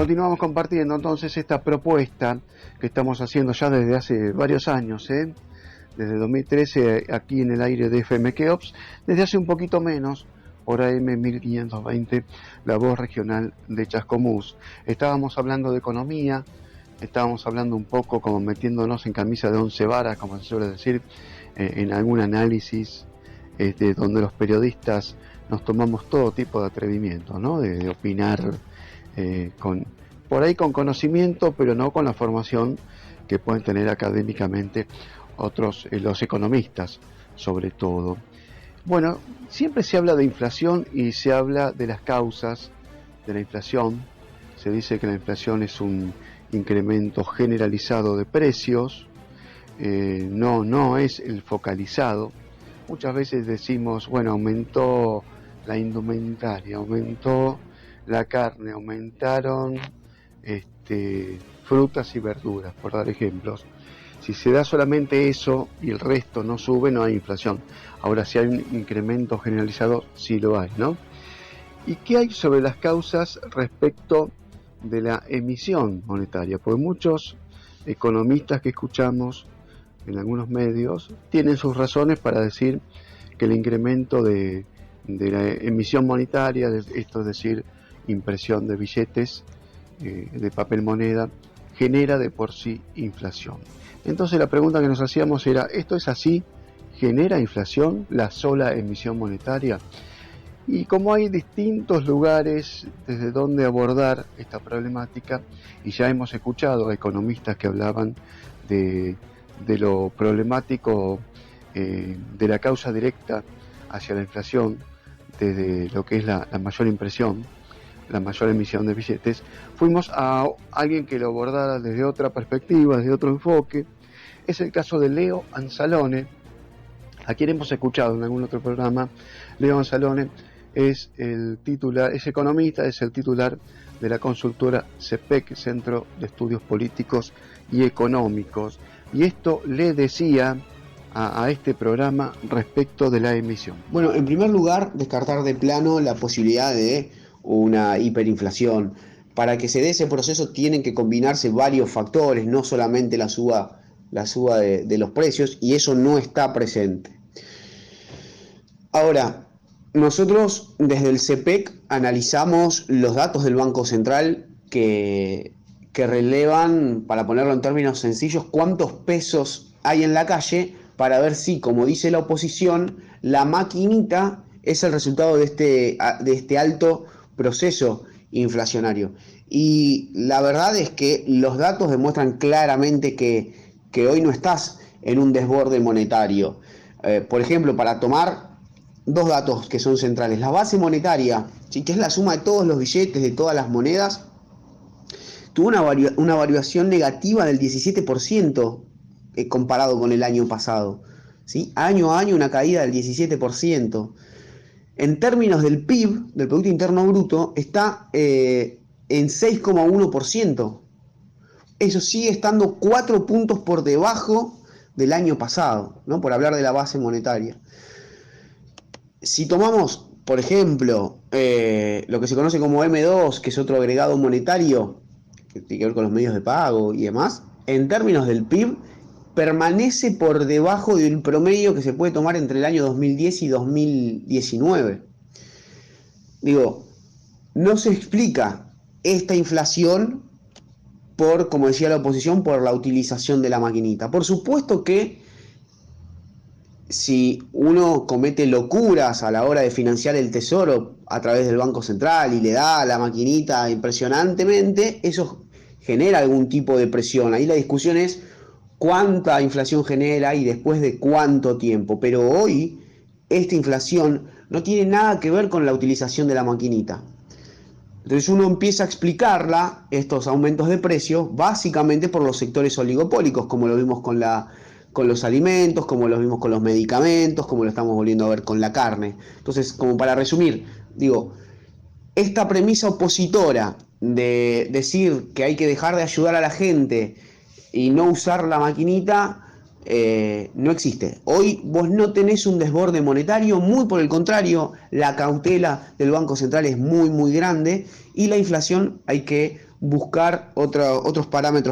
continuamos compartiendo entonces esta propuesta que estamos haciendo ya desde hace varios años, desde 2013 aquí en el aire de FM Keops, desde hace un poquito menos, por AM 1520, la voz regional de Chascomús. Estábamos hablando de economía, estábamos hablando un poco como metiéndonos en camisa de 11 varas, como se suele decir, en algún análisis donde los periodistas nos tomamos todo tipo de atrevimiento, ¿no? De opinar por ahí con conocimiento, pero no con la formación que pueden tener académicamente otros, los economistas, sobre todo. Bueno, siempre se habla de inflación y se habla de las causas de la inflación. Se dice que la inflación es un incremento generalizado de precios, no es el focalizado. Muchas veces decimos, bueno, aumentó la indumentaria, aumentó la carne, aumentaron frutas y verduras, por dar ejemplos. Si se da solamente eso y el resto no sube, no hay inflación. Ahora, si hay un incremento generalizado, sí lo hay, ¿no? ¿Y qué hay sobre las causas respecto de la emisión monetaria? Pues muchos economistas que escuchamos en algunos medios tienen sus razones para decir que el incremento de la emisión monetaria, esto es decir, impresión de billetes de papel moneda, genera de por sí inflación. Entonces la pregunta que nos hacíamos era, ¿esto es así? ¿Genera inflación la sola emisión monetaria? Y como hay distintos lugares desde donde abordar esta problemática, y ya hemos escuchado a economistas que hablaban de lo problemático de la causa directa hacia la inflación, desde lo que es la mayor impresión, la mayor emisión de billetes, fuimos a alguien que lo abordara desde otra perspectiva, desde otro enfoque. Es el caso de Leo Anzalone, a quien hemos escuchado en algún otro programa. Leo Anzalone es economista, es el titular de la consultora CEPEC, Centro de Estudios Políticos y Económicos, y esto le decía a este programa respecto de la emisión. Bueno, en primer lugar, descartar de plano la posibilidad de una hiperinflación. Para que se dé ese proceso tienen que combinarse varios factores, no solamente la suba de los precios, y eso no está presente. Ahora, nosotros desde el CEPEC analizamos los datos del Banco Central que relevan, para ponerlo en términos sencillos, cuántos pesos hay en la calle, para ver si, como dice la oposición, la maquinita es el resultado de este alto proceso inflacionario. Y la verdad es que los datos demuestran claramente que hoy no estás en un desborde monetario. Por ejemplo, para tomar dos datos que son centrales, la base monetaria, ¿sí?, que es la suma de todos los billetes, de todas las monedas, tuvo una variación negativa del 17% comparado con el año pasado, ¿sí? Año a año una caída del 17%. En términos del PIB, del Producto Interno Bruto, está en 6,1%. Eso sigue estando 4 puntos por debajo del año pasado, ¿no? Por hablar de la base monetaria. Si tomamos, por ejemplo, lo que se conoce como M2, que es otro agregado monetario, que tiene que ver con los medios de pago y demás, en términos del PIB, permanece por debajo del promedio que se puede tomar entre el año 2010 y 2019. Digo, no se explica esta inflación por, como decía la oposición, por la utilización de la maquinita. Por supuesto que si uno comete locuras a la hora de financiar el tesoro a través del Banco Central y le da a la maquinita impresionantemente, eso genera algún tipo de presión. Ahí la discusión es cuánta inflación genera y después de cuánto tiempo. Pero hoy esta inflación no tiene nada que ver con la utilización de la maquinita. Entonces uno empieza a explicarla, estos aumentos de precio, básicamente por los sectores oligopólicos, como lo vimos con los alimentos, como lo vimos con los medicamentos, como lo estamos volviendo a ver con la carne. Entonces, como para resumir, digo, esta premisa opositora de decir que hay que dejar de ayudar a la gente y no usar la maquinita, no existe. Hoy vos no tenés un desborde monetario, muy por el contrario, la cautela del Banco Central es muy, muy grande y la inflación hay que buscar otros parámetros